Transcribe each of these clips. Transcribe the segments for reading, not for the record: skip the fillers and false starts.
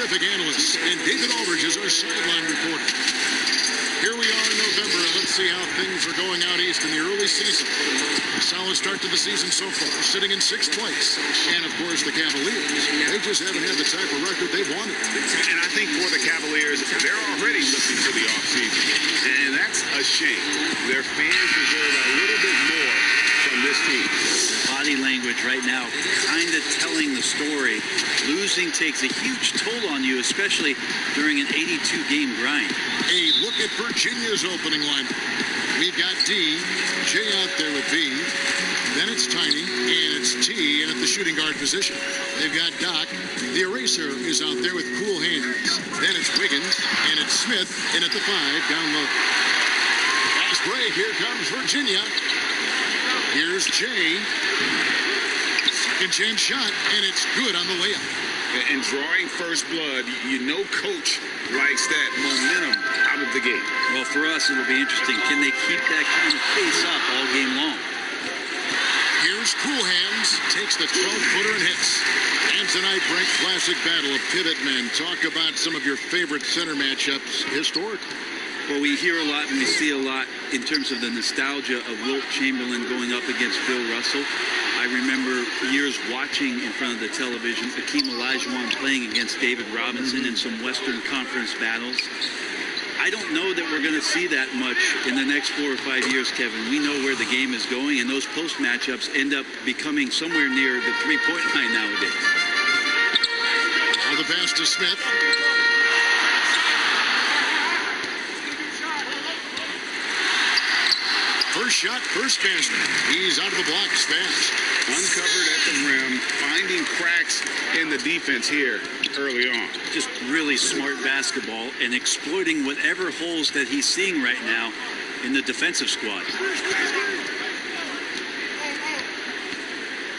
terrific analysts, and David Aldridge is our sideline reporter. Here we are in November, and let's see how things are going out east in the early season. A solid start to the season so far, sitting in 6th place. And, of course, the Cavaliers. They just haven't had the type of record they've wanted. And I think for the Cavaliers, they're already looking for the offseason. And that's a shame. Their fans deserve a little bit more from this team. Body language right now kind of telling the story. Losing takes a huge toll on you, especially during an 82-game grind. A look at Virginia's opening lineup. We've got D, J out there with B. Then it's Tiny, and it's T in at the shooting guard position. They've got Doc. The eraser is out there with cool hands. Then it's Wiggins, and it's Smith in at the 5 down low. Fast break. Here comes Virginia. Here's Jay. Second chance shot, and it's good on the layup. And drawing first blood, you know Coach likes that momentum out of the gate. Well, for us, it'll be interesting. Can they keep that kind of pace up all game long? Here's Cool Hands, takes the 12-footer and hits. And tonight, Brent, classic battle of pivot men. Talk about some of your favorite center matchups historically. Well, we hear a lot and we see a lot in terms of the nostalgia of Wilt Chamberlain going up against Bill Russell. I remember years watching in front of the television Akeem Olajuwon playing against David Robinson in some Western Conference battles. I don't know that we're going to see that much in the next 4 or 5 years, Kevin. We know where the game is going, and those post matchups end up becoming somewhere near the three-point line nowadays. On the pass to Smith. First shot, first basket. He's out of the blocks fast. Uncovered at the rim, finding cracks in the defense here early on. Just really smart basketball and exploiting whatever holes that he's seeing right now in the defensive squad.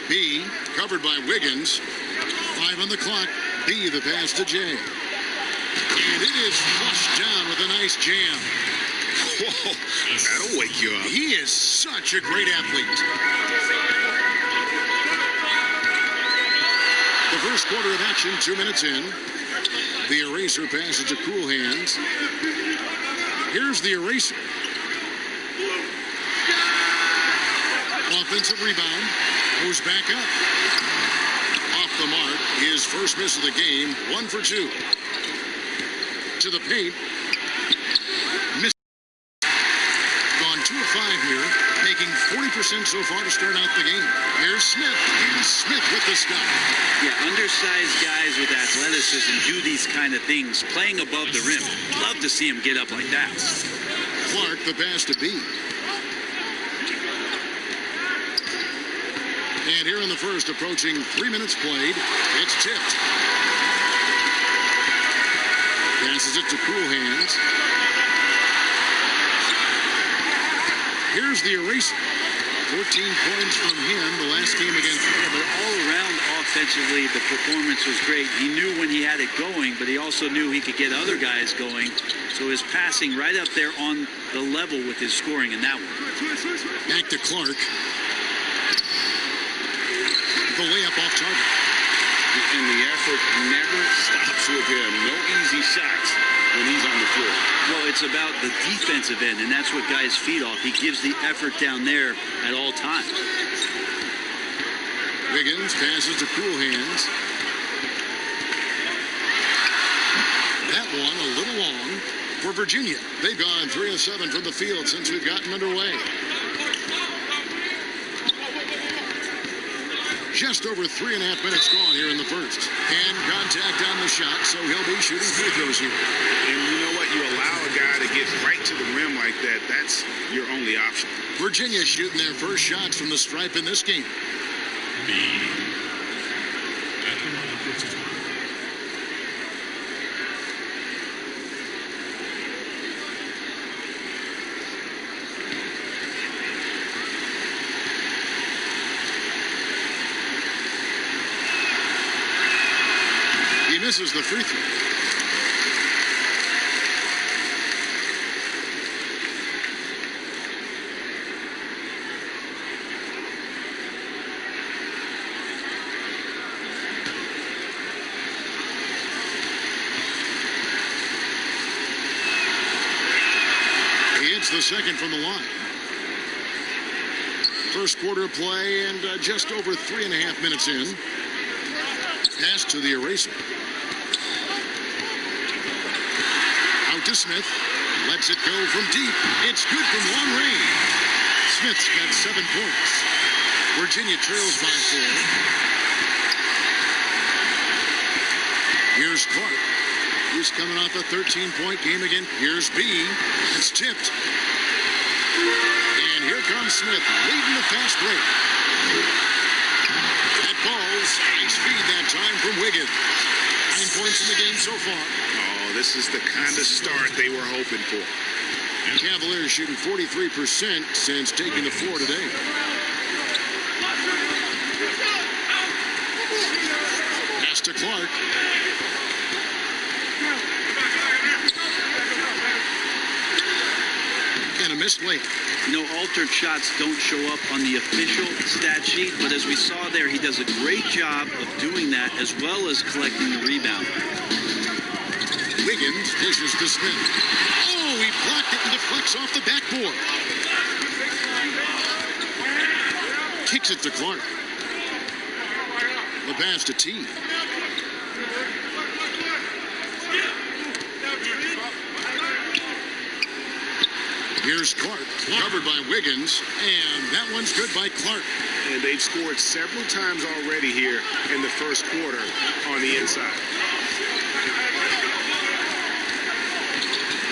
B, covered by Wiggins. 5 on the clock. B, the pass to J. And it is flushed down with a nice jam. Whoa, that'll wake you up. He is such a great athlete. The first quarter of action, 2 minutes in. The eraser passes to Cool Hands. Here's the eraser. Offensive rebound. Goes back up. Off the mark. His first miss of the game. 1 for 2. To the paint. Miss. Gone 2 of 5 here. Making 40% so far to start out the game. Here's Smith. And Smith with the stop. Yeah, undersized guys with athleticism do these kind of things, playing above the rim. Love to see him get up like that. Clark, the pass to B. And here in the first, approaching 3 minutes played, it's tipped. Passes it to Cool Hands. Here's the eraser. 14 points from him the last game against him. But all around offensively, the performance was great. He knew when he had it going, but he also knew he could get other guys going. So his passing right up there on the level with his scoring in that one. Back to Clark. The layup off target. And the effort never stops with him. No easy shots when he's on the floor. Well, it's about the defensive end, and that's what guys feed off. He gives the effort down there at all times. Wiggins passes to Cool Hands. That one a little long for Virginia. They've gone 3 of 7 from the field since we've gotten underway. Just over 3.5 minutes gone here in the first. And contact on the shot, so he'll be shooting free throws here. And you know what? You allow a guy to get right to the rim like that, that's your only option. Virginia shooting their first shots from the stripe in this game. B. At the line for 2. Misses the free throw. hits the second from the line. First quarter of play and just over 3.5 minutes in. Pass to the eraser. Out to Smith. Lets it go from deep. It's good from long range. Smith's got 7 points. Virginia trails by 4. Here's Clark. He's coming off a 13-point game again. Here's B. It's tipped. And here comes Smith, leading the fast break. That ball's nice feed that time from Wiggins. 9 points in the game so far. Oh, this is the kind of start they were hoping for. Cavaliers shooting 43% since taking the floor today. Pass to Clark. And a missed late. You know, altered shots don't show up on the official stat sheet, but as we saw there, he does a great job of doing that as well as collecting the rebound. Wiggins dishes to Smith. Oh, he blocked it and deflects off the backboard. Kicks it to Clark. The pass to T. Here's Clark, covered by Wiggins, and that one's good by Clark. And they've scored several times already here in the first quarter on the inside.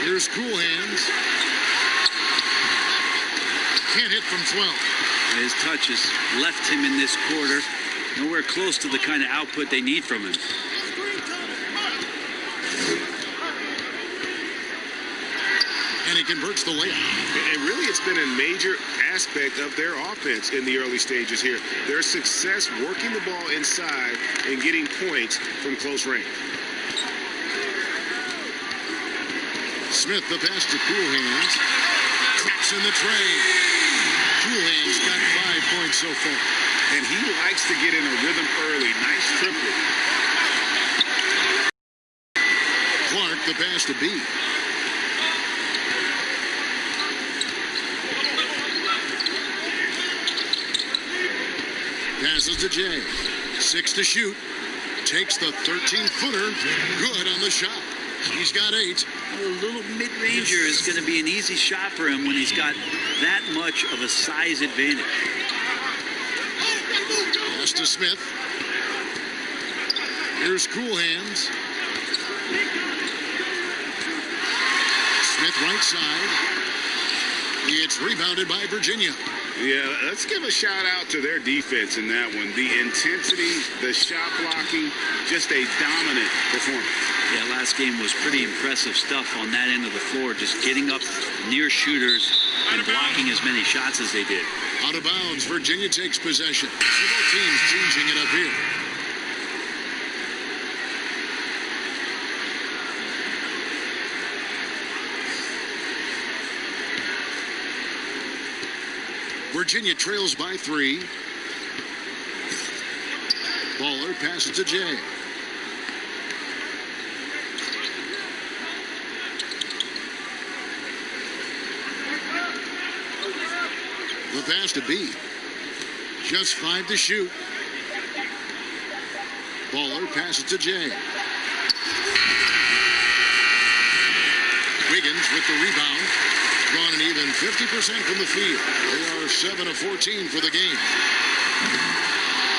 Here's Cool Hands. Can't hit from 12. His touch has left him in this quarter. Nowhere close to the kind of output they need from him. And he converts the layup. And really, it's been a major aspect of their offense in the early stages here. Their success working the ball inside and getting points from close range. Smith, the pass to Cool Hands. Traps in the tray. Cool Hands got 5 points so far. And he likes to get in a rhythm early. Nice triplet. Clark, the pass to B. Passes to J. 6 to shoot. Takes the 13-footer. Good on the shot. He's got 8. A little mid-ranger is going to be an easy shot for him when he's got that much of a size advantage. Pass to Smith. Here's Cool Hands. Smith right side. It's rebounded by Virginia. Yeah, let's give a shout out to their defense in that one. The intensity, the shot blocking, just a dominant performance. Yeah, last game was pretty impressive stuff on that end of the floor, just getting up near shooters and blocking as many shots as they did. Out of bounds, Virginia takes possession. So both teams changing it up here. Virginia trails by 3. Baller passes to Jay. The pass to B. Just 5 to shoot. Baller passes to Jay. Wiggins with the rebound. Gone an even 50% from the field. They are 7 of 14 for the game.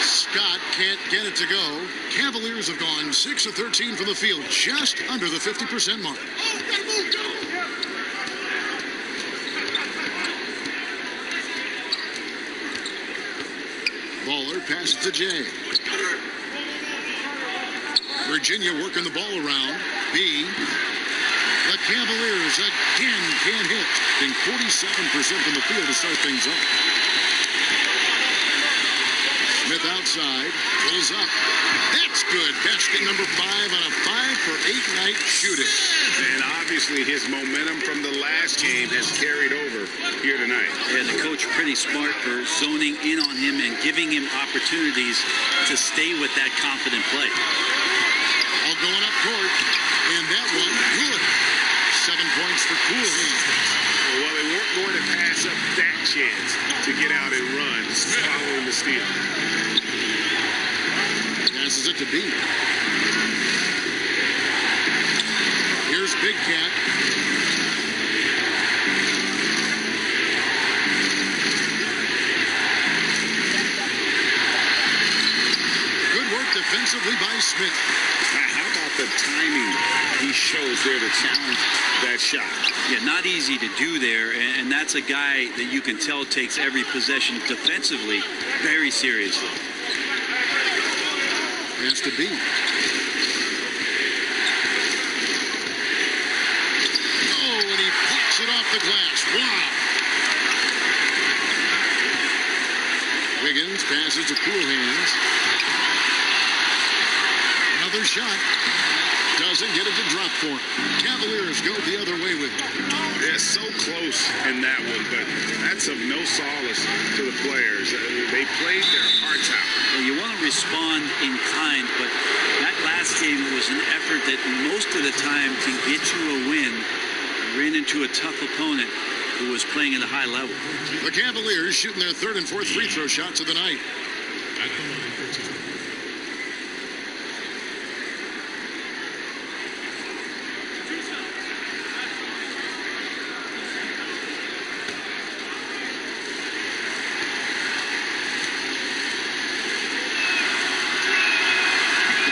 Scott can't get it to go. Cavaliers have gone 6 of 13 from the field, just under the 50% mark. Baller passes to Jay. Virginia working the ball around. B. The Cavaliers again can't hit. Being 47% from the field to start things off. Smith outside. Pulls up. That's good. Basket number 5 on a 5-for-8 night shooting. And obviously his momentum from the last game has carried over here tonight. And the coach pretty smart for zoning in on him and giving him opportunities to stay with that confident play. All going up court. And that one, good. 7 points for Cool Hands. Well, it chance to get out and run following the steal. Passes it to B. Here's Big Cat. Good work defensively by Smith. How about the timing he shows there to challenge that shot? Yeah, not easy to do there, and that's a guy that you can tell takes every possession defensively very seriously. Has to be. Oh, and he pops it off the glass. Wow. Wiggins passes to Cool Hands. Another shot. Doesn't get it to drop for him. Cavaliers go the other way with it. They're so close in that one, but that's of no solace to the players. They played their hearts out. Well, you want to respond in kind, but that last game was an effort that most of the time can get you a win. Ran into a tough opponent who was playing at a high level. The Cavaliers shooting their third and fourth free throw shots of the night.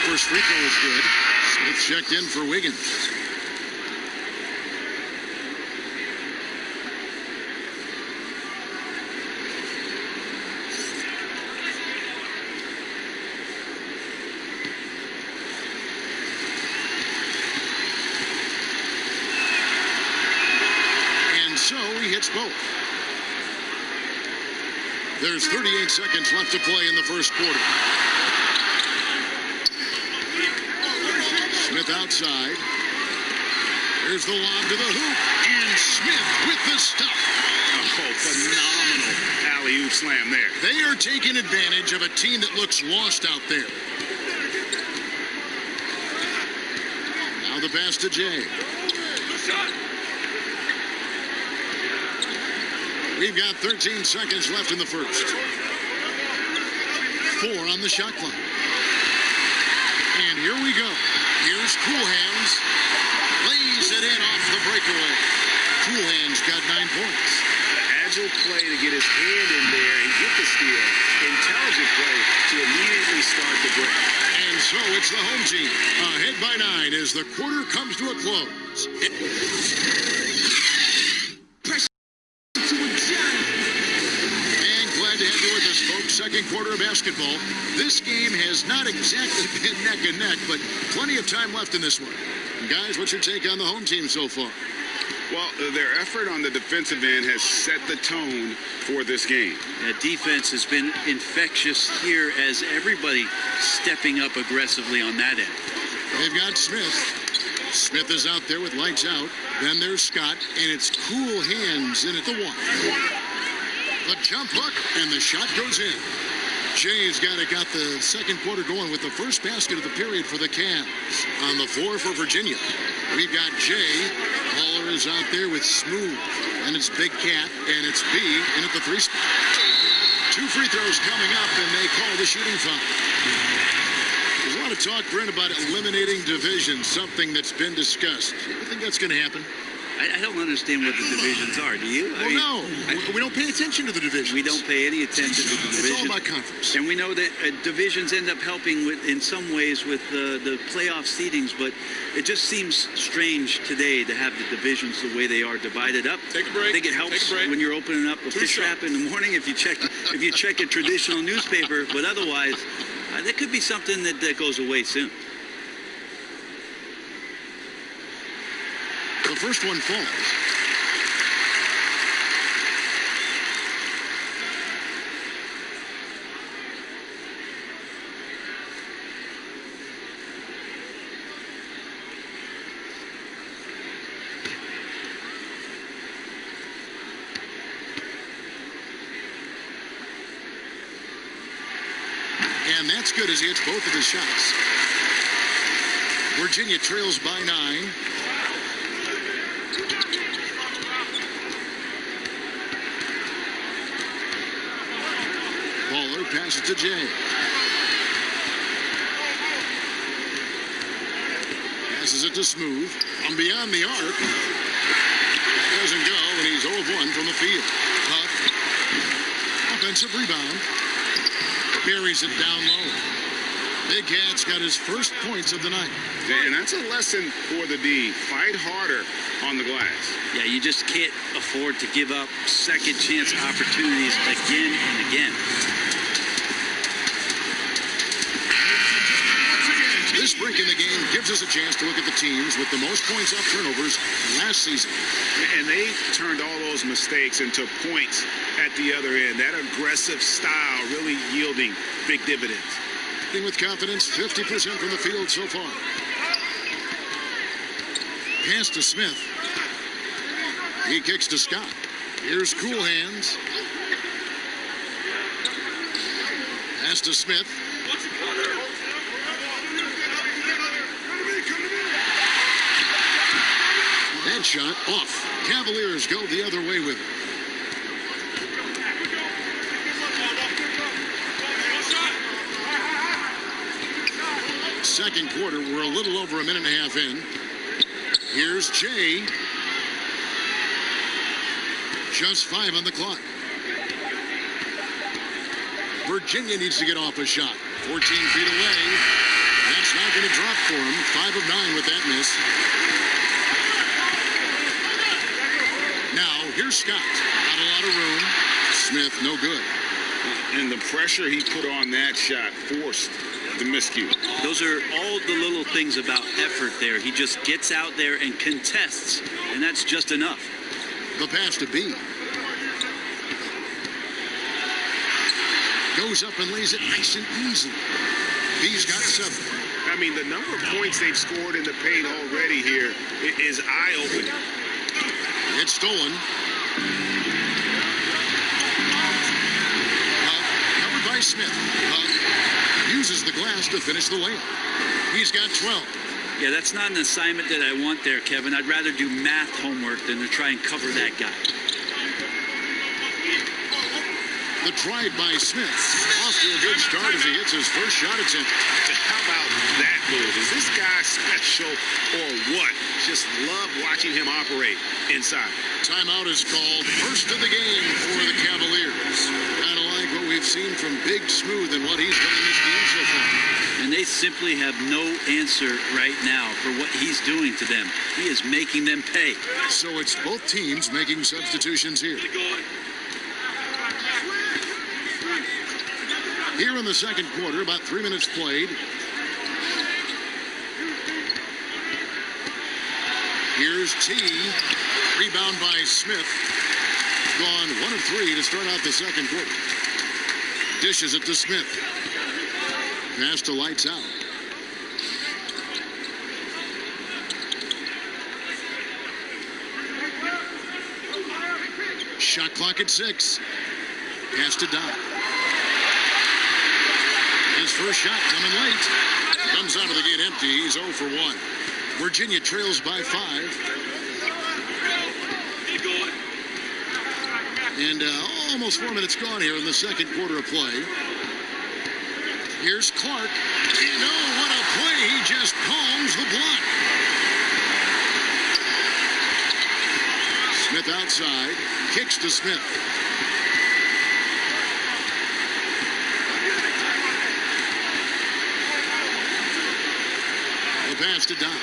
First free throw is good. Smith checked in for Wiggins. And so he hits both. There's 38 seconds left to play in the first quarter. Smith outside. Here's the lob to the hoop. And Smith with the stop. Oh, phenomenal alley-oop slam there. They are taking advantage of a team that looks lost out there. Now the pass to Jay. We've got 13 seconds left in the first. 4 on the shot clock. And here we go. Here's Cool Hands. Lays it in off the breakaway. Cool Hands got 9 points. Agile play to get his hand in there and get the steal. Intelligent play to immediately start the break. And so it's the home team ahead by 9 as the quarter comes to a close. And glad to have you with us, folks. Second quarter of basketball. This game has not exactly been neck and neck, but plenty of time left in this one. And guys, what's your take on the home team so far? Well, their effort on the defensive end has set the tone for this game. Defense has been infectious here as everybody stepping up aggressively on that end. They've got Smith. Smith is out there with lights out. Then there's Scott, and it's Cool Hands in at the 1. The jump hook, and the shot goes in. Jay's got the second quarter going with the first basket of the period for the Cavs. On the floor for Virginia, we've got Jay. Waller is out there with Smooth, and it's Big Cat, and it's B in at the 3 spot. 2 free throws coming up, and they call the shooting foul. There's a lot of talk, Brent, about eliminating divisions, something that's been discussed. You think that's going to happen? I don't understand what the divisions are. Do you? Well, we don't pay attention to the divisions. We don't pay any attention to the divisions. It's all about conference. And we know that divisions end up helping in some ways with the playoff seedings, but it just seems strange today to have the divisions the way they are divided up. Take a break. I think it helps when you're opening up a fish wrap in the morning if you check a traditional newspaper, but otherwise, that could be something that goes away soon. The first one falls. And that's good as he hits both of his shots. Virginia trails by 9. passes to Jay. Passes it to Smooth. From beyond the arc. That doesn't go, and he's 0 of 1 from the field. Huff. Offensive rebound. Buries it down low. Big Cat's got his first points of the night. And that's a lesson for the D. Fight harder on the glass. Yeah, you just can't afford to give up second chance opportunities again and again. This break in the game gives us a chance to look at the teams with the most points off turnovers last season. And they turned all those mistakes into points at the other end. That aggressive style really yielding big dividends. With confidence, 50% from the field so far. Pass to Smith. He kicks to Scott. Here's Cool Hands. Pass to Smith. That shot off. Cavaliers go the other way with it. Second quarter, we're a little over a minute and a half in. Here's Jay. Just 5 on the clock. Virginia needs to get off a shot. 14 feet away. That's not going to drop for him. 5 of 9 with that miss. Now, here's Scott. Not a lot of room. Smith, no good. And the pressure he put on that shot forced the miscue. Those are all the little things about effort there. He just gets out there and contests, and that's just enough. The pass to B. Goes up and lays it nice and easy. B's got 7. I mean, the number of points they've scored in the paint already here is eye-opening. It's stolen. Covered by Smith. Uses the glass to finish the layup. He's got 12. Yeah, that's not an assignment that I want there, Kevin. I'd rather do math homework than to try and cover that guy. The drive by Smith. Off to a good start as he hits his first shot attempt. How about that move? Is this guy special or what? Just love watching him operate inside. Timeout is called. First of the game for the Cavaliers. Kind of like what we've seen from Big Smooth and what he's done in this game so far. And they simply have no answer right now for what he's doing to them. He is making them pay. So it's both teams making substitutions here. Here in the second quarter, about 3 minutes played. Here's T. Rebound by Smith. Gone 1 of 3 to start out the second quarter. Dishes it to Smith. Pass to Lights Out. Shot clock at 6. Pass to Doc. His first shot coming late. Comes out of the gate empty. He's 0 for 1. Virginia trails by 5. And almost 4 minutes gone here in the second quarter of play. Here's Clark. And oh, what a play. He just palms the block. Smith outside. Kicks to Smith. The pass to Doc.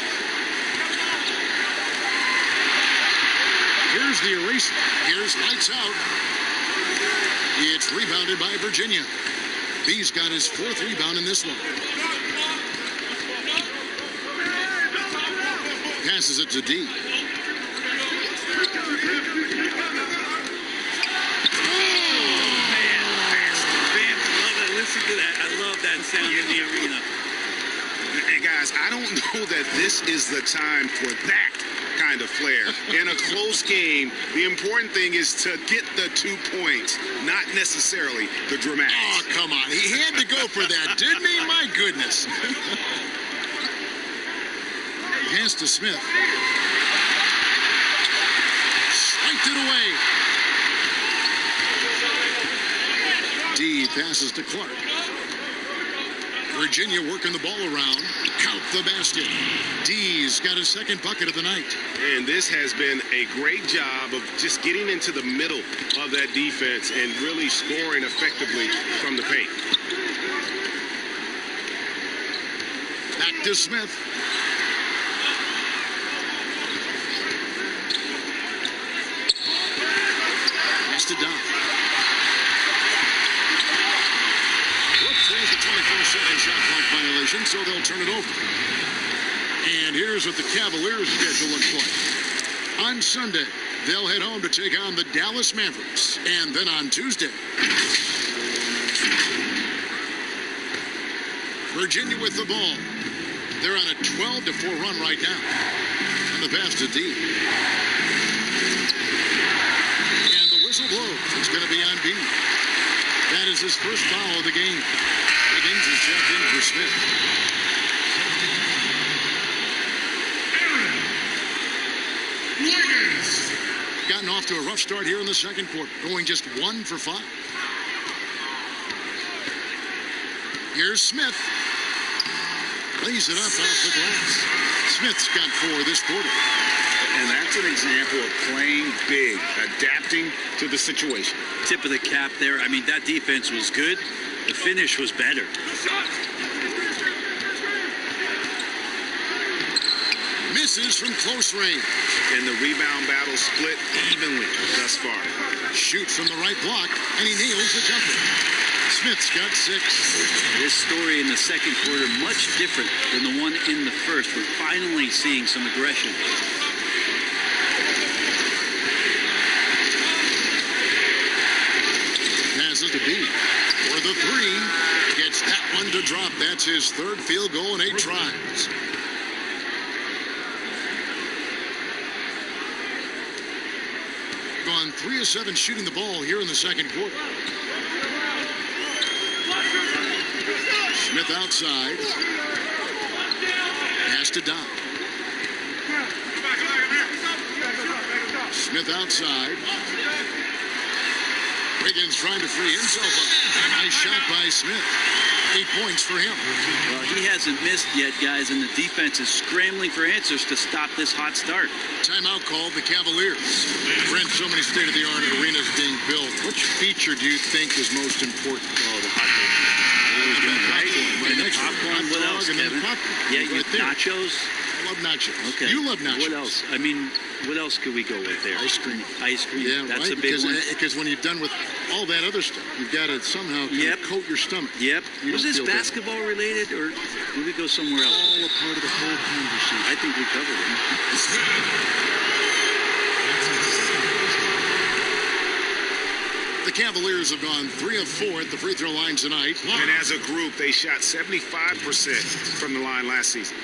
Here's the eraser. Here's Lights Out. It's rebounded by Virginia. B's got his 4th rebound in this one. Passes it to D. Listen to that. I love that sound in the arena. Hey, guys, I don't know that this is the time for that kind of flair. In a close game, the important thing is to get the 2 points, not necessarily the dramatics. Oh, come on. He had to go for that, didn't he? My goodness. Pass to Smith. Swiped it away. D passes to Clark. Virginia working the ball around. Count the basket. D's got his second bucket of the night. And this has been a great job of just getting into the middle of that defense and really scoring effectively from the paint. Back to Smith. Pass to Doc. There's the 24-second shot clock violation, so they'll turn it over. And here's what the Cavaliers' schedule looks like. On Sunday, they'll head home to take on the Dallas Mavericks. And then on Tuesday, Virginia with the ball. They're on a 12-4 run right now. And the pass to D. And the whistle blows. It's going to be on B. That is his first foul of the game. Wiggins is checked in for Smith. Wiggins. Gotten off to a rough start here in the second quarter, going just 1 for 5. Here's Smith. Lays it up off the glass. Smith's got 4 this quarter. And that's an example of playing big, adapting to the situation. Tip of the cap there. I mean, that defense was good. The finish was better. Misses from close range. And the rebound battle split evenly thus far. Shoot from the right block, and he nails the jumper. Smith's got 6. This story in the second quarter, much different than the one in the first. We're finally seeing some aggression. Passes to B. For the 3. Gets that one to drop. That's his third field goal in 8 tries. Gone 3 of 7 shooting the ball here in the second quarter. Smith outside. Pass to Doc. Smith outside. Wiggins trying to free himself up. Nice shot by Smith. 8 points for him. Well, he hasn't missed yet, guys, and the defense is scrambling for answers to stop this hot start. Timeout called the Cavaliers. Brent, so many state-of-the-art arenas being built. Which feature do you think is most important? Oh, the hot dog. Right next to Popcorn. hot What dog else, and then Kevin? the popcorn. Yeah, Right there. nachos. I love nachos. Okay. You love nachos. What else? I mean, what else could we go with there? Ice cream. Ice cream. Yeah, That's right? a big one. Because when you're done with all that other stuff, you've got to somehow kind of coat your stomach. Yep. You Was don't this feel bad. basketball related, or did we go somewhere else? All a part of the whole conversation. I think we covered it. The Cavaliers have gone 3 of 4 at the free throw line tonight. And as a group, they shot 75% from the line last season.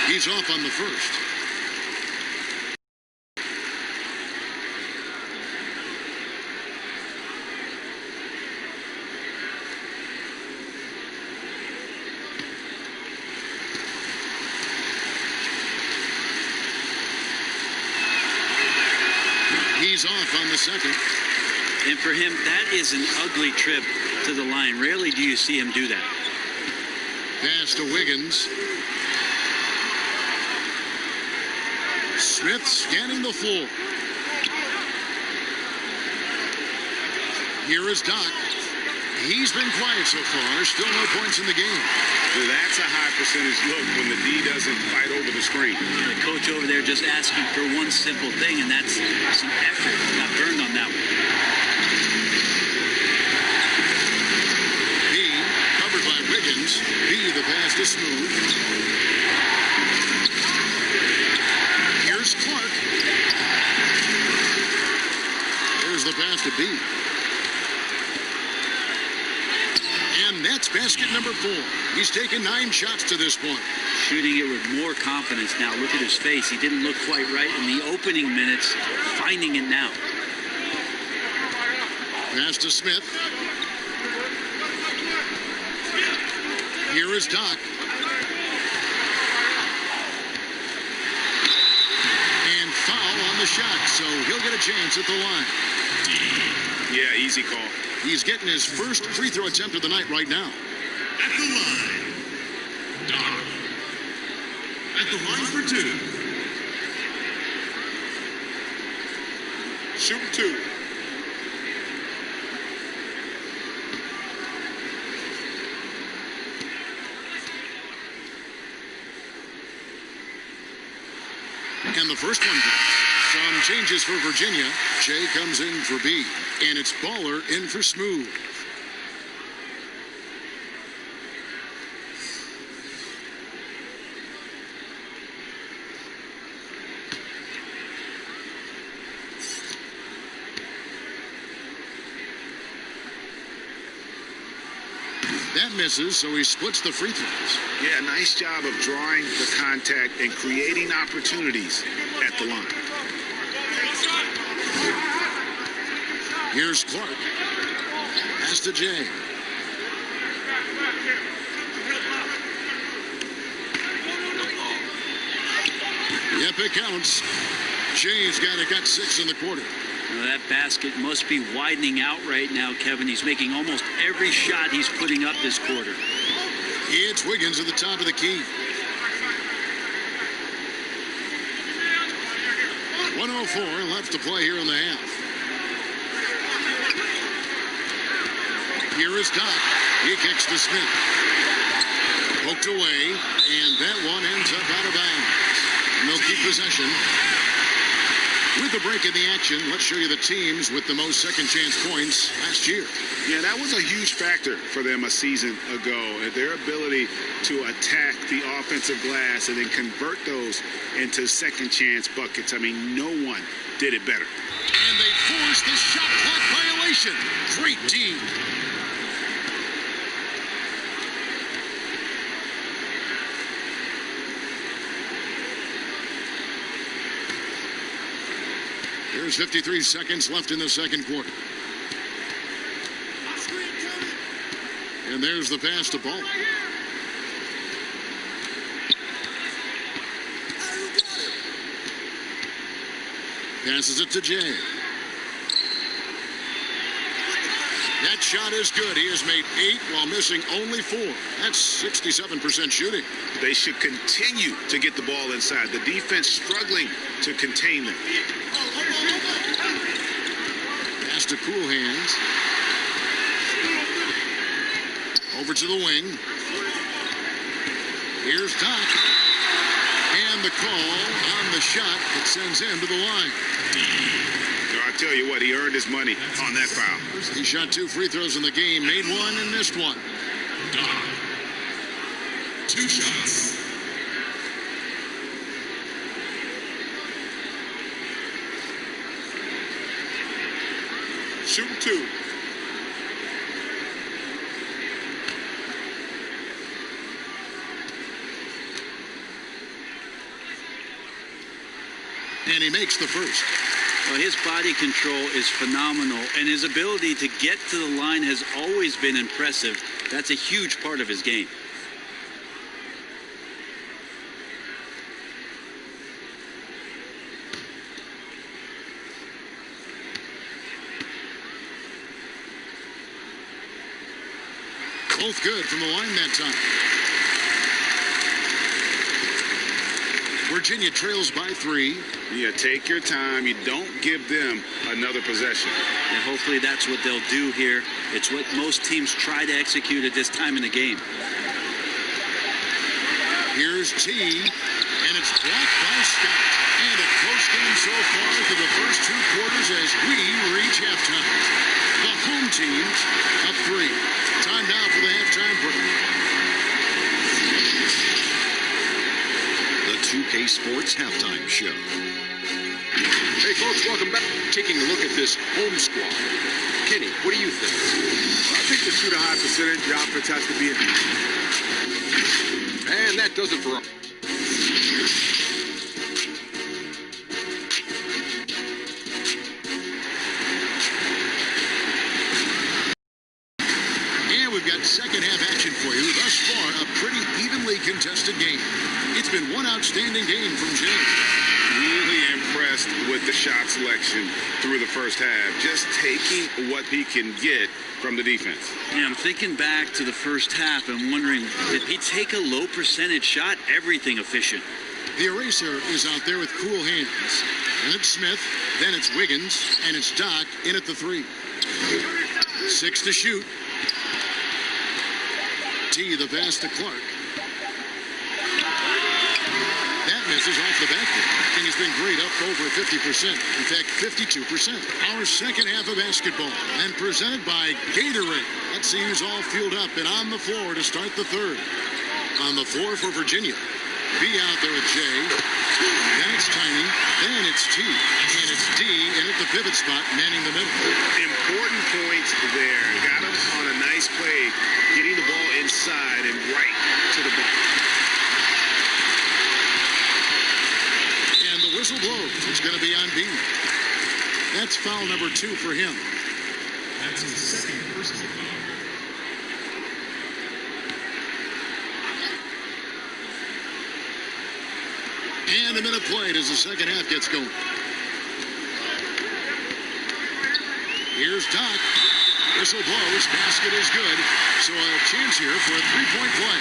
He's off on the first. He's off on the second. And for him, that is an ugly trip to the line. Rarely do you see him do that. Pass to Wiggins. Smith scanning the floor. Here is Doc. He's been quiet so far. Still no points in the game. Well, that's a high percentage look when the D doesn't fight over the screen. And the coach over there just asking for one simple thing, and that's some effort. Got burned on that one. B, covered by Wiggins. B, the pass to Smooth. Here's Clark. There's the pass to B. And that's basket number 4. He's taken 9 shots to this point. Shooting it with more confidence now. Look at his face. He didn't look quite right in the opening minutes. Finding it now. Pass to Smith. Here is Doc. And foul on the shot, so he'll get a chance at the line. Yeah, easy call. He's getting his first free throw attempt of the night right now. At the line, Doc. At the line for two. Shooting two. And the first one down. Some changes for Virginia. Jay comes in for B. And it's Baller in for Smooth. That misses, so he splits the free throws. Yeah, nice job of drawing the contact and creating opportunities at the line. Here's Clark. Pass to Jay. Yep, it counts. Jay's got 6 in the quarter. Well, that basket must be widening out right now, Kevin. He's making almost every shot he's putting up this quarter. It's Wiggins at the top of the key. 1:04 left to play here in the half. Here is Doc. He kicks to Smith. Poked away, and that one ends up out of bounds. And they'll keep possession. With the break in the action, let's show you the teams with the most second chance points last year. Yeah, that was a huge factor for them a season ago. Their ability to attack the offensive glass and then convert those into second chance buckets. I mean, no one did it better. And they force the shot clock violation. Great team. There's 53 seconds left in the second quarter. And there's the pass to Ball. Passes it to Jay. That shot is good. He has made 8 while missing only 4. That's 67% shooting. They should continue to get the ball inside. The defense struggling to contain them. Pass to Cool Hands. Over to the wing. Here's Doc. And the call on the shot that sends him to the line. I tell you what, he earned his money on that foul. He shot 2 free throws in the game, made 1 and missed 1. Doc. 2 shots. Shooting 2. And he makes the first. Well, his body control is phenomenal, and his ability to get to the line has always been impressive. That's a huge part of his game. Both good from the line that time. Virginia trails by 3. Yeah, take your time. You don't give them another possession. And hopefully that's what they'll do here. It's what most teams try to execute at this time in the game. Here's T, and it's blocked by Scott. And a close game so far through the first 2 quarters as we reach halftime. The home team up 3. Time now for the halftime break. The 2K Sports Halftime Show. Hey, folks, welcome back. Taking a look at this home squad. Kenny, what do you think? I think they shoot a high percentage. The offense has to be in. And that does it for us. And we've got second half action for you. Thus far, a contested game. It's been one outstanding game from Jay. Really impressed with the shot selection through the first half. Just taking what he can get from the defense. Yeah, I'm thinking back to the first half and wondering, did he take a low percentage shot? Everything efficient. The eraser is out there with cool hands. And it's Smith, then it's Wiggins, and it's Doc in at the 3. 6 to shoot. T, the pass to Clark. That misses off the backboard. King has been great, up over 50%. In fact, 52%. Our second half of basketball, and presented by Gatorade. Let's see who's all fueled up and on the floor to start the third. On the floor for Virginia. B out there with J. Then it's Tiny. Then it's T. And it's D in at the pivot spot, manning the middle. Important points there. Got him on a nice play, getting the ball inside and right to the ball. And the whistle blows. It's going to be on B. That's foul number 2 for him. That's his second personal foul. And a minute played as the second half gets going. Here's Doc. Whistle blows. Basket is good. So a chance here for a three-point play.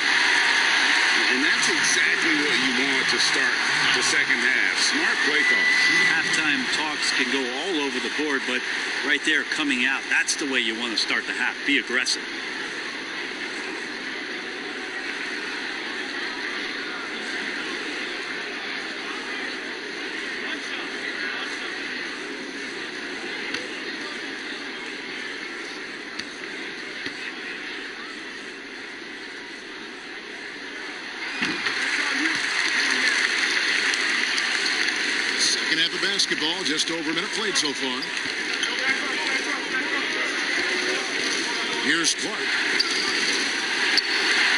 And that's exactly what you want to start the second half. Smart play call. Halftime talks can go all over the board, but right there coming out, that's the way you want to start the half. Be aggressive. Basketball, just over a minute played so far. Here's Clark.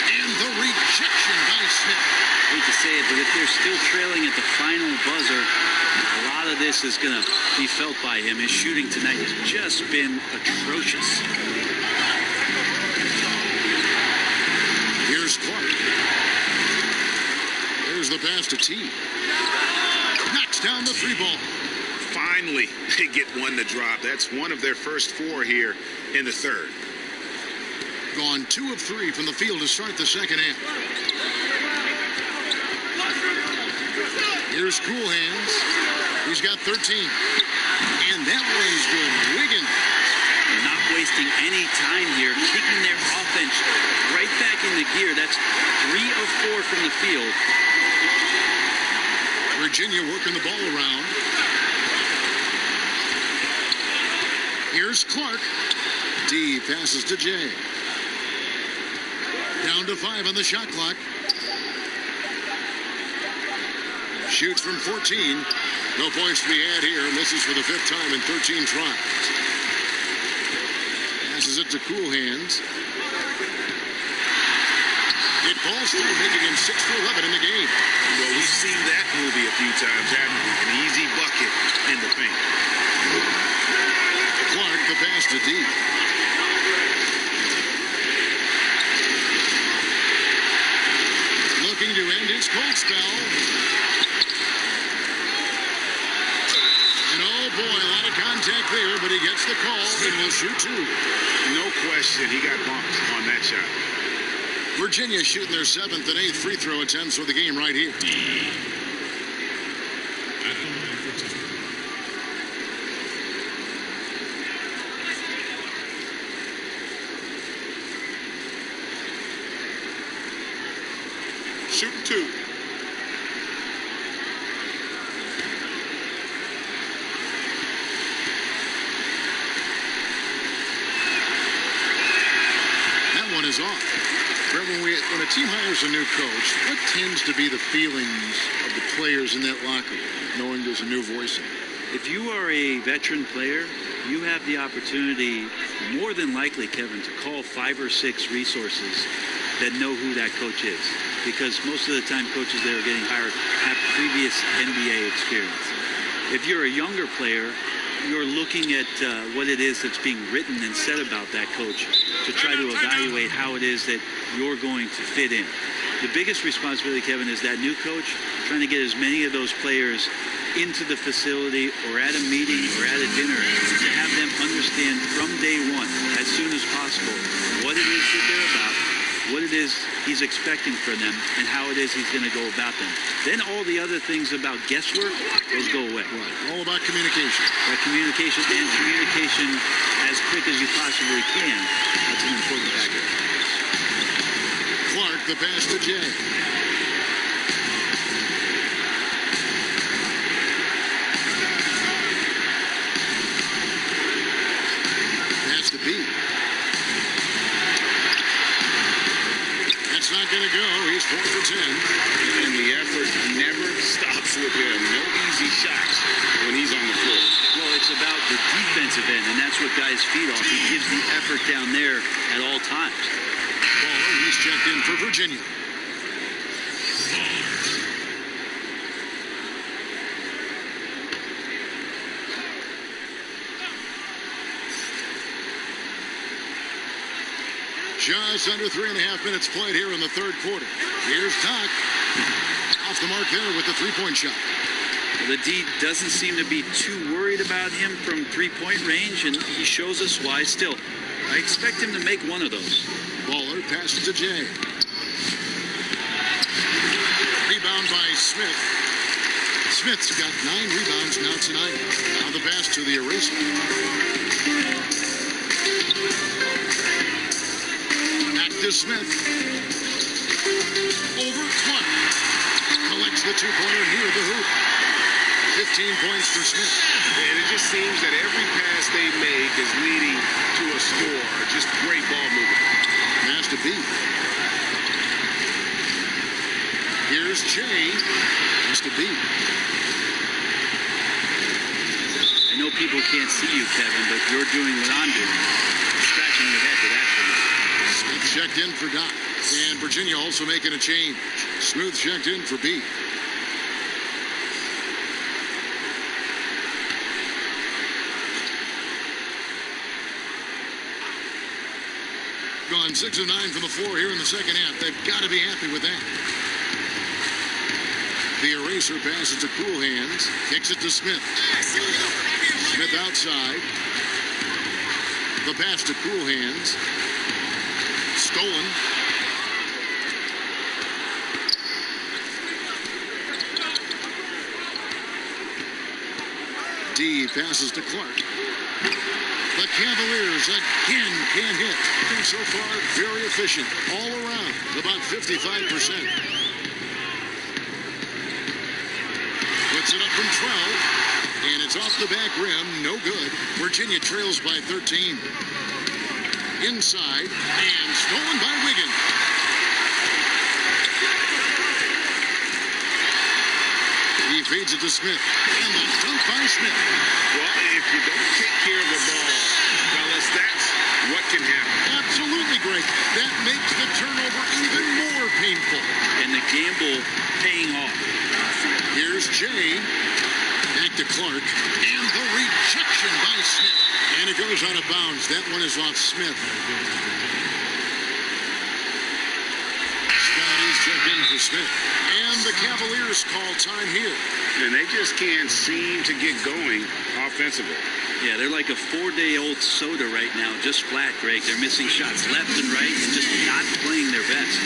And the rejection by Smith. I hate to say it, but if they're still trailing at the final buzzer, a lot of this is going to be felt by him. His shooting tonight has just been atrocious. Here's Clark. There's the pass to T. Knocks down the 3-ball. Finally, they get one to drop. That's one of their first 4 here in the third. Gone 2 of 3 from the field to start the second half. Here's Cool Hands. He's got 13. And that one's good. Wiggins. Not wasting any time here, keeping their offense right back in the gear. That's 3 of 4 from the field. Virginia working the ball around. Here's Clark. D passes to J. Down to 5 on the shot clock. Shoots from 14. No points to be had here. Misses for the 5th time in 13 tries. Passes it to Cool Hands. It falls through, making him 6 for 11 in the game. Well, we've seen that movie a few times, haven't we? An easy bucket in the paint. Clark, the pass to D. Looking to end his cold spell. And oh boy, a lot of contact there, but he gets the call and will shoot 2. No question, he got bumped on that shot. Virginia shooting their 7th and 8th free throw attempts for the game right here. At the line for 2. Shooting 2. That one is off. Brett, when a team hires a new coach, what tends to be the feelings of the players in that locker room, knowing there's a new voice in it? If you are a veteran player, you have the opportunity, more than likely, Kevin, to call 5 or 6 resources that know who that coach is. Because most of the time, coaches that are getting hired have previous NBA experience. If you're a younger player, you're looking at what it is that's being written and said about that coach to try to evaluate how it is that you're going to fit in. The biggest responsibility, Kevin, is that new coach trying to get as many of those players into the facility or at a meeting or at a dinner to have them understand from day one, as soon as possible, what it is that they're about, what it is he's expecting from them, and how it is he's going to go about them. Then all the other things about guesswork, those go away. Right. All about communication. That communication and communication as quick as you possibly can. That's an important factor. Clark, the pass to Jay. Pass to B. That's not going to go. He's 4 for 10. And the effort never stops with him. No easy shots when he's on the floor. Well, it's about the defensive end, and that's what guys feed off. He gives the effort down there at all times. Baller, he's checked in for Virginia. Just under 3.5 minutes played here in the third quarter. Here's Doc. Off the mark there with the three-point shot. The D doesn't seem to be too worried about him from three-point range, and he shows us why. Still, I expect him to make one of those. Baller passes to Jay. Rebound by Smith. Smith's got 9 rebounds now tonight. Now the pass to the eraser. Back to Smith. Over Clark. Collects the two-pointer near the hoop. 15 points for Smith. And it just seems that every pass they make is leading to a score. Just great ball movement. Pass to B. Here's Jay. Pass to B. I know people can't see you, Kevin, but you're doing what I'm doing. Scratching your head to that point. Smith checked in for Doc. And Virginia also making a change. Smooth checked in for B. Gone 6 of 9 from the floor here in the second half. They've got to be happy with that. The eraser passes to Cool Hands. Kicks it to Smith. Smith outside. The pass to Cool Hands. Stolen. D passes to Clark. The Cavaliers again can't hit. And so far, very efficient all around, about 55%. Puts it up from 12, and it's off the back rim, no good. Virginia trails by 13. Inside, and stolen by Wiggins. He feeds it to Smith, and the dunk by Smith. Well, if you don't take care of the ball, fellas, that's what can happen. Absolutely, Greg. That makes the turnover even more painful. And the gamble paying off. Here's Jay. Back to Clark. And the rejection by Smith. And it goes out of bounds. That one is off Smith. Scotty's checked in for Smith. And the Cavaliers call time here. And they just can't seem to get going offensively. Yeah, they're like a 4-day-old soda right now, just flat, Greg. They're missing shots left and right and just not playing their best.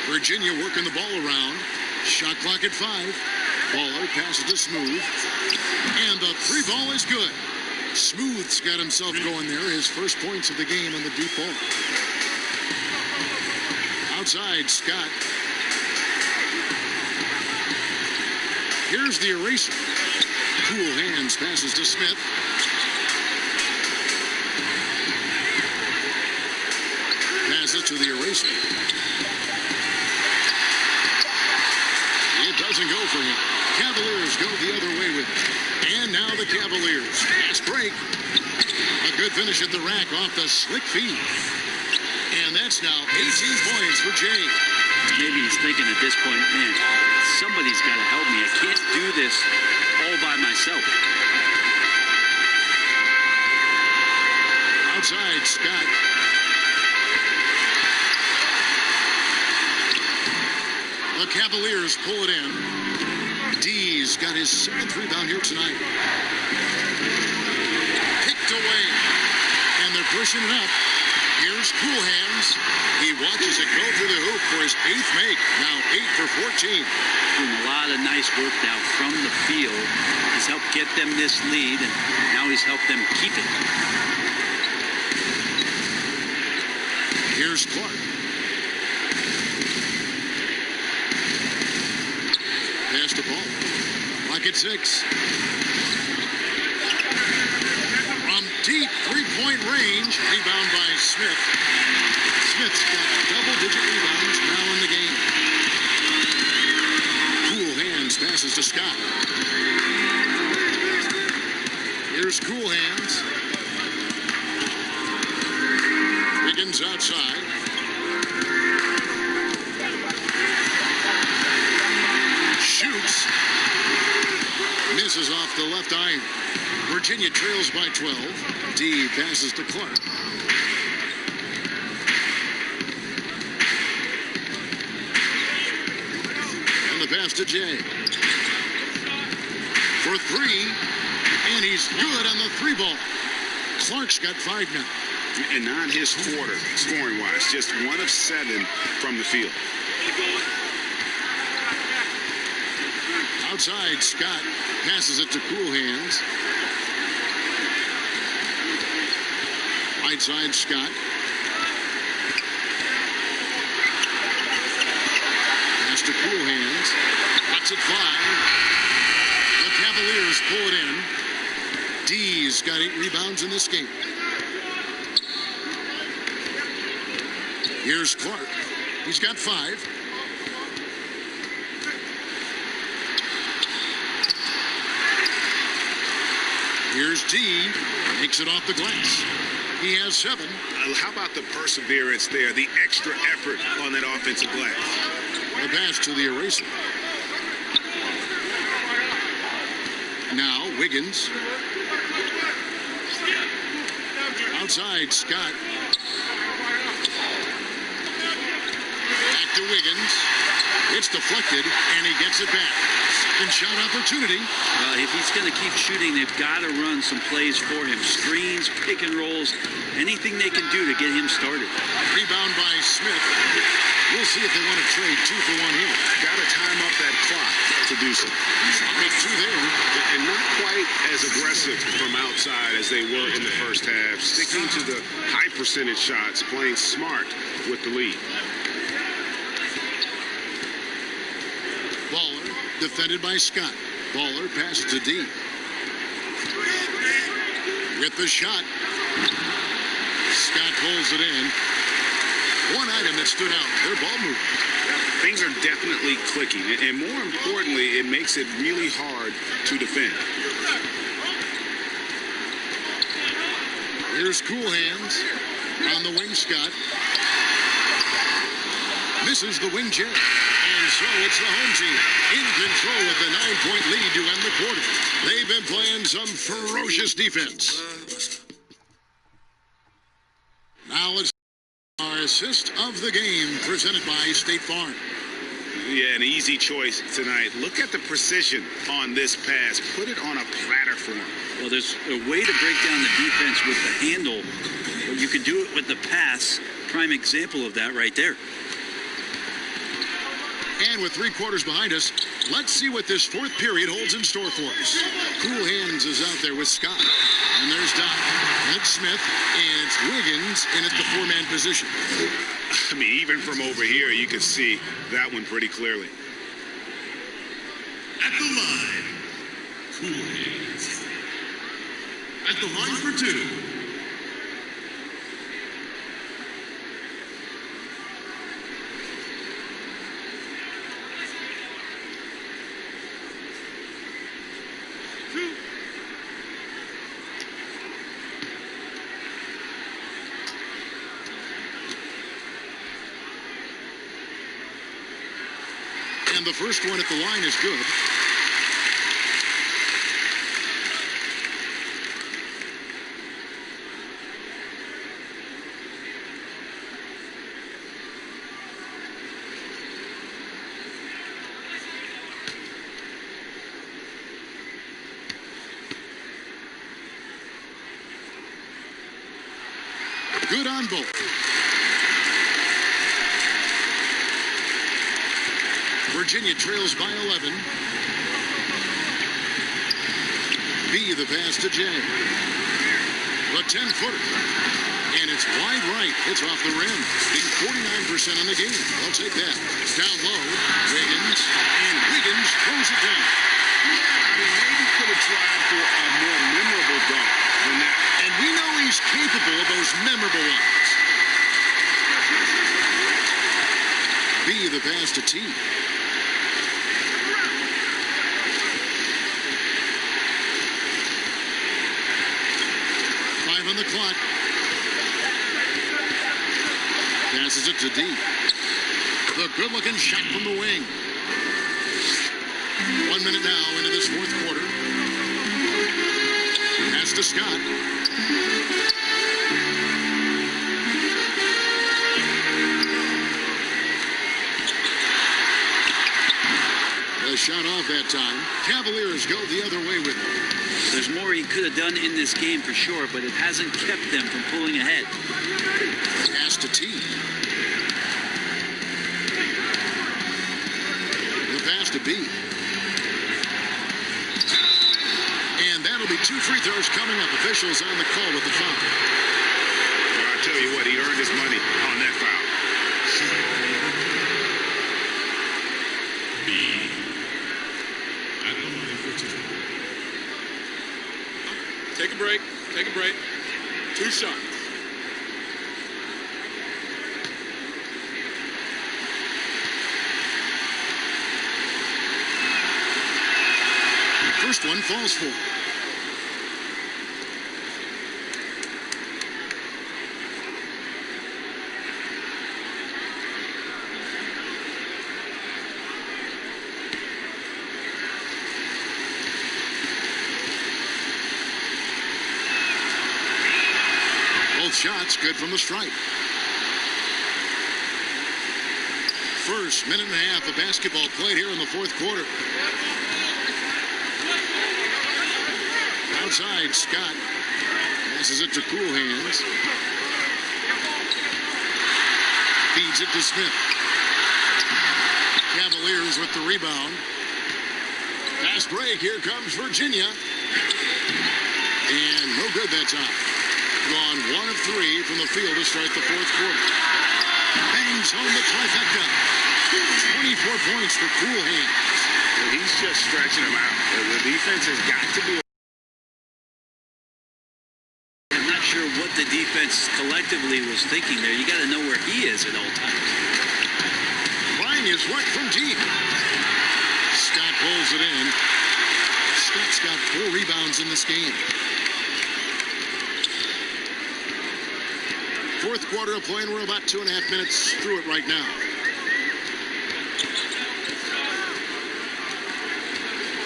Virginia working the ball around. Shot clock at 5. Baller passes to Smooth. And the three ball is good. Smooth's got himself going there. His first points of the game on the deep ball. Outside, Scott. Here's the eraser. Cool Hands passes to Smith. Passes to the eraser. It doesn't go for him. Cavaliers go the other way with it. And now the Cavaliers. Fast break. A good finish at the rack off the slick feed. And that's now 18 points for Jay. Maybe he's thinking at this point, man, somebody's got to help me. I can't do this all by myself. Outside, Scott. The Cavaliers pull it in. D's got his 7th rebound here tonight. Picked away. And they're pushing it up. Here's Cool Hands. He watches it go through the hoop for his 8th make. Now 8 for 14. Doing a lot of nice work now from the field. He's helped get them this lead, and now he's helped them keep it. Here's Clark. Pass the ball. Clock at 6. From deep three-point range. Rebound by Smith. Smith's got double-digit rebounds now in the game. Cool Hands passes to Scott. Here's Cool Hands. Wiggins outside. Shoots. Misses off the left iron. Virginia trails by 12. D passes to Clark. And the pass to Jay. For 3. And he's good on the 3-ball. Clark's got 5 now. And not his quarter, scoring-wise. Just 1 of 7 from the field. Outside, Scott passes it to Cool Hands. Right side, Scott. Pass to Cool Hands. Cuts it 5. The Cavaliers pull it in. D's got 8 rebounds in this game. Here's Clark. He's got 5. Here's D. Makes it off the glass. He has 7. How about the perseverance there, the extra effort on that offensive glass? The pass to the eraser. Now Wiggins. Outside, Scott. Back to Wiggins. It's deflected, and he gets it back. Second shot opportunity. If he's going to keep shooting, they've got to run some plays for him. Screens, pick and rolls, anything they can do to get him started. Rebound by Smith. We'll see if they want to trade 2 for 1 here. Got to time up that clock to do so. With 2 there. And not quite as aggressive from outside as they were in the first half. Sticking to the high percentage shots, playing smart with the lead. Baller defended by Scott. Baller passes to D. With the shot. Scott pulls it in. One item that stood out, their ball movement. Things are definitely clicking. And more importantly, it makes it really hard to defend. Here's Cool Hands on the wing, Scott. Misses the wing jet. And so it's the home team in control with a 9-point lead to end the quarter. They've been playing some ferocious defense. Now let's our assist of the game presented by State Farm. Yeah, an easy choice tonight. Look at the precision on this pass. Put it on a platter for him. Well, there's a way to break down the defense with the handle, but you can do it with the pass. Prime example of that right there. And with 3 quarters behind us, let's see what this 4th period holds in store for us. Cool Hands is out there with Scott. And there's Doc. That's Smith. And it's Wiggins in at the 4-man position. I mean, even from over here, you can see that one pretty clearly. At the line, Cool Hands. At the line for 2. And the first one at the line is good. Good on both. Virginia trails by 11. B, the pass to J. The 10-footer. And it's wide right. It's off the rim. Being 49% on the game. I'll take that. Down low. Wiggins. And Wiggins throws it down. Yeah, I mean, maybe could have tried for a more memorable dunk than that. And we know he's capable of those memorable ones. B, the pass to T. On the clock. Passes it to D. The good-looking shot from the wing. 1 minute now into this fourth quarter. Pass to Scott. The shot off that time. Cavaliers go the other way with it. There's more he could have done in this game for sure, but it hasn't kept them from pulling ahead. Pass to T. The pass to B. And that'll be 2 free throws coming up. Officials on the call with the foul. Well, I tell you what, he earned his money on that foul. B. At the line for 2. Take a break. Take a break. 2 shots. First one falls for. Shots good from the stripe. First minute and a half of basketball played here in the fourth quarter. Outside, Scott passes it to Cool Hands. Feeds it to Smith. Cavaliers with the rebound. Fast break. Here comes Virginia. And no good that time. Gone 1 of 3 from the field to start the fourth quarter. Bangs home the trifecta. 24 points for Cool Hands. Well, he's just stretching them out. The defense has got to do. I'm not sure what the defense collectively was thinking there. You got to know where he is at all times. Flying his work from deep. Scott pulls it in. Scott's got 4 rebounds in this game. Fourth quarter of play, and we're about 2.5 minutes through it right now.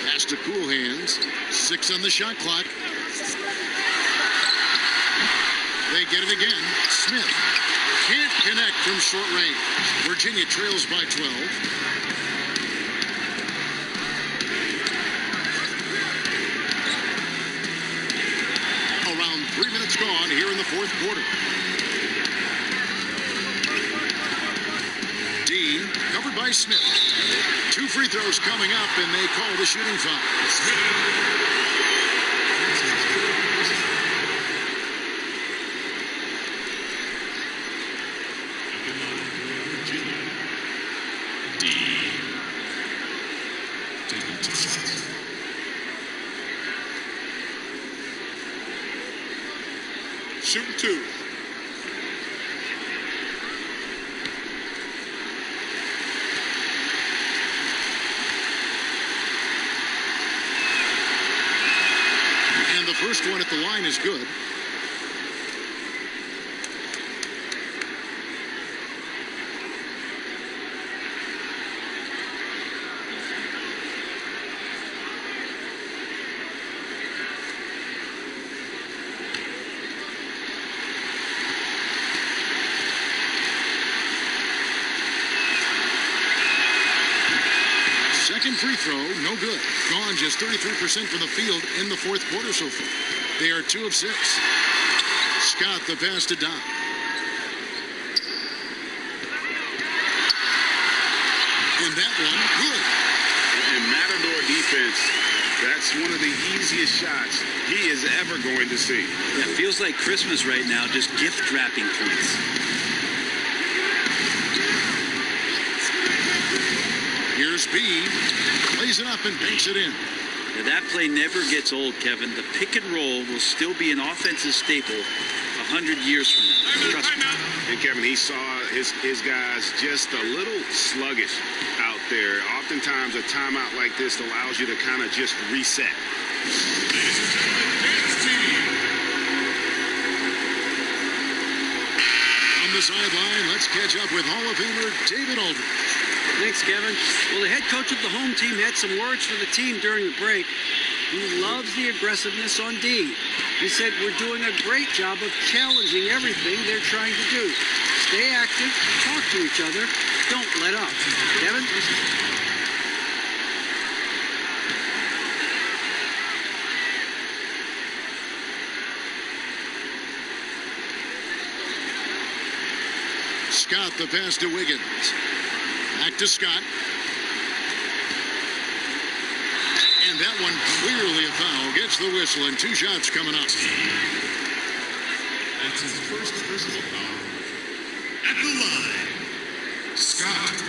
Pass to Cool Hands. 6 on the shot clock. They get it again. Smith can't connect from short range. Virginia trails by 12. Around 3 minutes gone here in the fourth quarter. D, covered by Smith. 2 free throws coming up, and they call the shooting foul. Virginia. D. Taking 2 shots. Shooting 2. And the first one at the line is good. throw, no good. Gone just 33% from the field in the fourth quarter so far. They are 2 of 6. Scott, the pass to Doc. And that one, good. And Matador defense, that's one of the easiest shots he is ever going to see. Yeah, it feels like Christmas right now, just gift wrapping points. Here's B. Plays it up and banks it in. Now, that play never gets old, Kevin. The pick and roll will still be an offensive staple 100 years from now. Trust me. And Kevin, he saw his guys just a little sluggish out there. Oftentimes a timeout like this allows you to kind of just reset. Ladies and gentlemen, dance team. On the sideline, let's catch up with Hall of Famer David Aldridge. Thanks, Kevin. Well, the head coach of the home team had some words for the team during the break. He loves the aggressiveness on D. He said, we're doing a great job of challenging everything they're trying to do. Stay active, talk to each other, don't let up. Kevin? Scott, the pass to Wiggins. Back to Scott. And that one clearly a foul. Gets the whistle and 2 shots coming up. That's his first personal foul. At the line, Scott.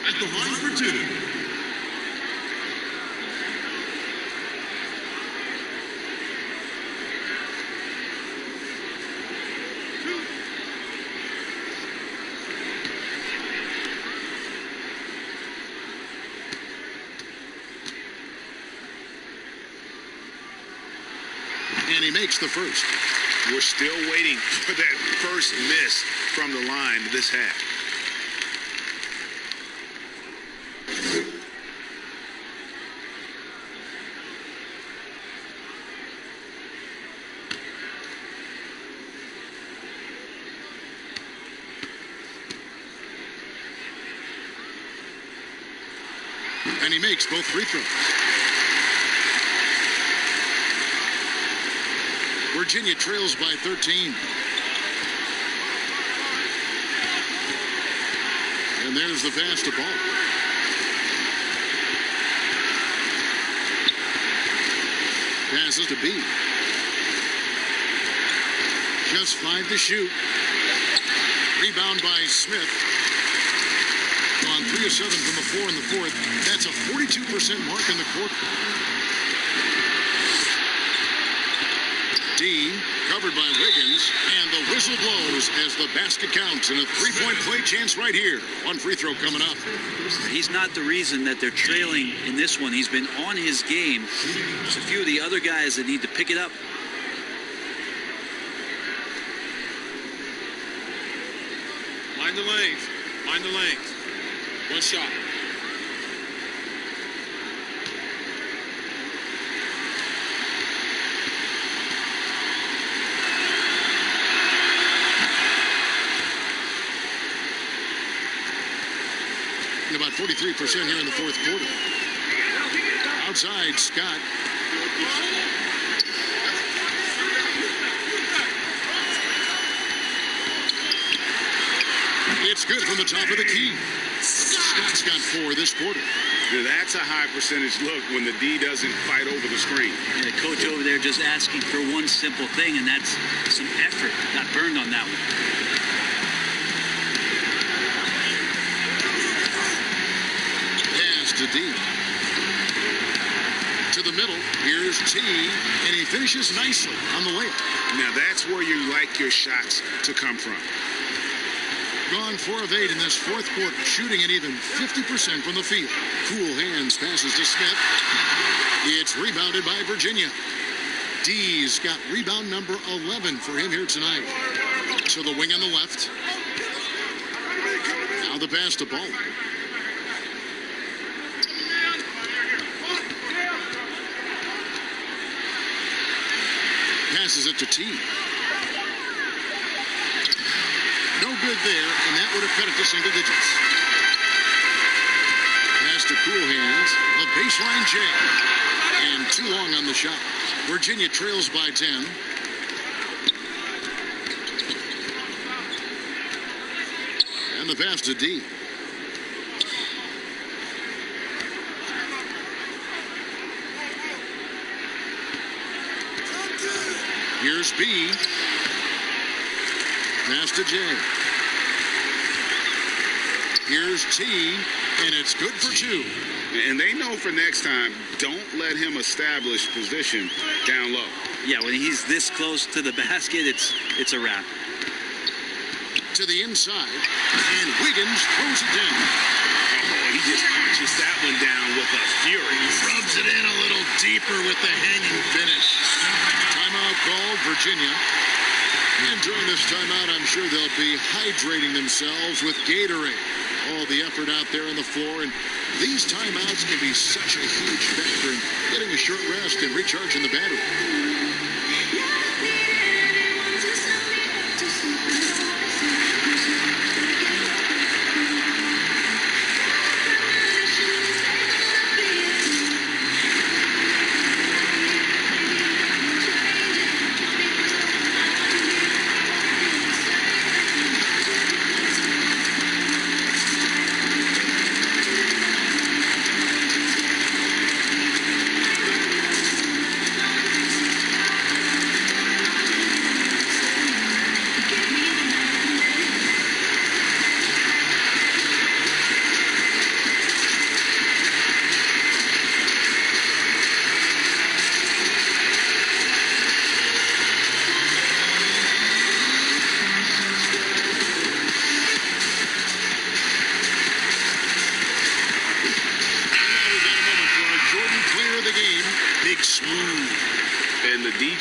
At the line for 2. And he makes the first. We're still waiting for that first miss from the line this half. And he makes both free throws. Virginia trails by 13. And there's the pass to Ball. Passes to B. Just 5 to shoot. Rebound by Smith. On 3 of 7 from the floor in the fourth. That's a 42% mark in the quarter. D, covered by Wiggins, and the whistle blows as the basket counts, and a 3-point play chance right here. 1 free throw coming up. He's not the reason that they're trailing in this one. He's been on his game. There's a few of the other guys that need to pick it up. Mind the lanes. Mind the lanes. 1 shot. About 43% here in the fourth quarter. Outside, Scott. It's good from the top of the key. Scott's got 4 this quarter. That's a high percentage look when the D doesn't fight over the screen. And the coach over there just asking for one simple thing, and that's some effort. Got burned on that one. To D. To the middle. Here's T. And he finishes nicely on the layup. Now that's where you like your shots to come from. Gone 4 of 8 in this fourth quarter. Shooting at even 50% from the field. Cool hands passes to Smith. It's rebounded by Virginia. D's got rebound number 11 for him here tonight. So the wing on the left. Now the pass to Ball. Passes it to T. No good there, and that would have cut it to single digits. Pass to Cool Hands. The baseline J. And too long on the shot. Virginia trails by 10. And the pass to D. Here's B. Pass to J. Here's T, and it's good for 2. And they know for next time, don't let him establish position down low. Yeah, when he's this close to the basket, it's a wrap. To the inside, and Wiggins throws it down. Oh, he just punches that one down with a fury. Rubs it in a little deeper with the hanging finish. Timeout called, Virginia. And during this timeout, I'm sure they'll be hydrating themselves with Gatorade. All the effort out there on the floor, and these timeouts can be such a huge factor in getting a short rest and recharging the battery.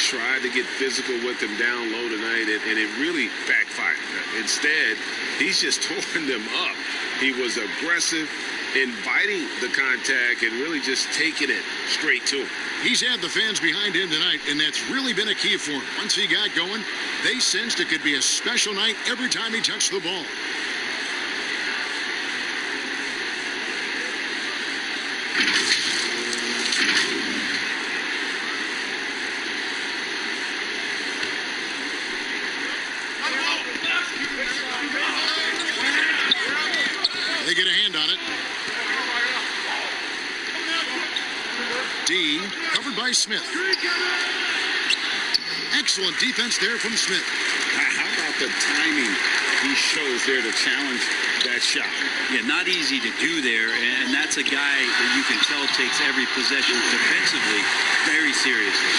Tried to get physical with him down low tonight, and it really backfired. Instead, he's just tore them up. He was aggressive, inviting the contact, and really just taking it straight to him. He's had the fans behind him tonight, and that's really been a key for him. Once he got going, they sensed it could be a special night every time he touched the ball. They get a hand on it. D, covered by Smith. Excellent defense there from Smith. How about the timing he shows there to challenge that shot? Yeah, not easy to do there, and that's a guy that you can tell takes every possession defensively very seriously.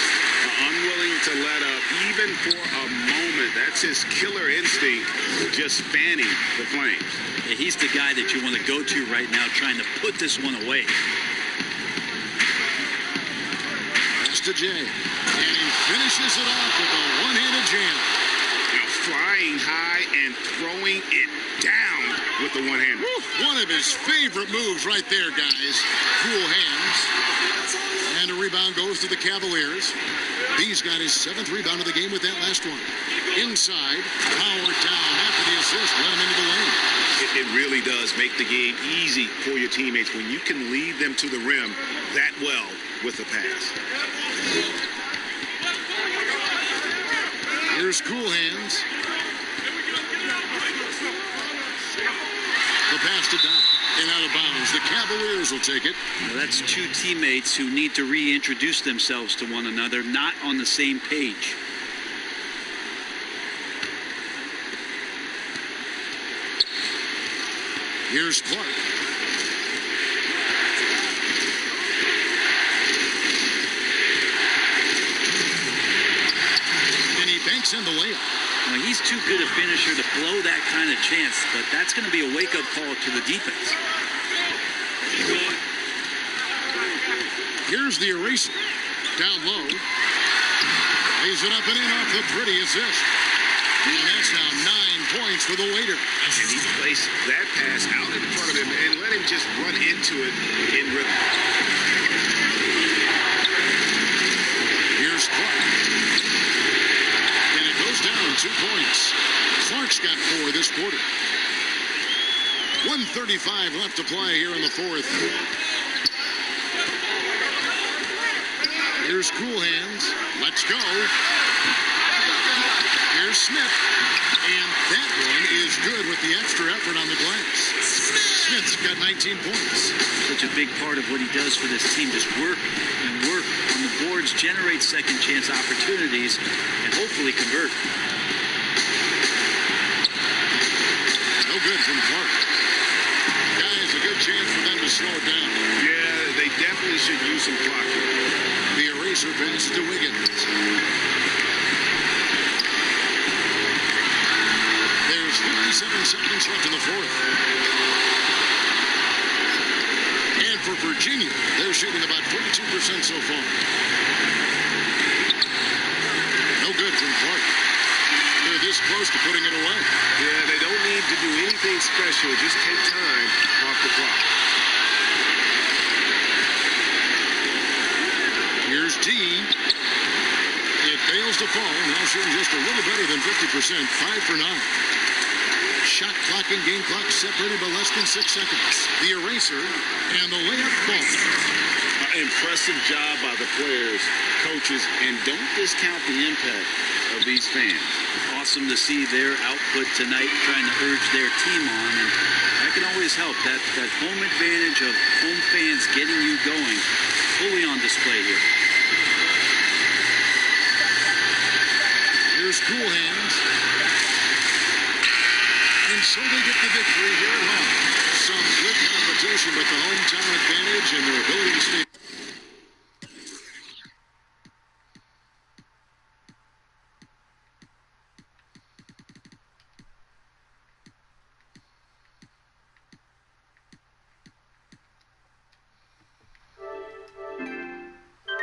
Unwilling to let up even for a moment. That's his killer instinct, just fanning the flames. Yeah, he's the guy that you want to go to right now, trying to put this one away. Pass to Jay, and he finishes it off with a one-handed jam. Now flying high and throwing it down with the one hand. One of his favorite moves right there, guys. Cool hands. And a rebound goes to the Cavaliers. B's got his 7th rebound of the game with that last one. Inside, powered down after the assist, let him into the lane. It really does make the game easy for your teammates when you can lead them to the rim that well with the pass. Here's Cool Hands. The pass to Doc and out of bounds. The Cavaliers will take it. Well, that's two teammates who need to reintroduce themselves to one another, not on the same page. Here's Clark. And he banks in the layup. Well, he's too good a finisher to blow that kind of chance, but that's going to be a wake-up call to the defense. Here's the eraser. Down low. Lays it up and in off the pretty assist. And that's now 9 points for the waiter. And he placed that pass out in front of him and let him just run into it in rhythm. Here's Clark. And it goes down 2 points. Clark's got 4 this quarter. 1:35 left to play here in the fourth. Here's Cool Hands. Let's go. Here's Smith. And that one is good with the extra effort on the glass. Smith's got 19 points. Such a big part of what he does for this team. Just work and work on the boards, generate second chance opportunities, and hopefully convert. No good from Clark. Guys, a good chance for them to slow it down. Yeah, they definitely should use some clock here. The eraser pass to Wiggins. There's 57 seconds left in the fourth. And for Virginia, they're shooting about 42% so far. No good from Clark. They're this close to putting it away. Yeah, they don't need to do anything special. Just take time off the clock. Here's D. It fails to fall. Now shooting just a little better than 50%. 5 for 9. Shot clock and game clock separated by less than 6 seconds. The eraser and the layup falls. Impressive job by the players, coaches, and don't discount the impact of these fans. Awesome to see their output tonight, trying to urge their team on, and that can always help. That home advantage of home fans getting you going, fully on display here. Here's Cool Hands. And so they get the victory here at home. Some good competition, but the hometown advantage and their ability to stay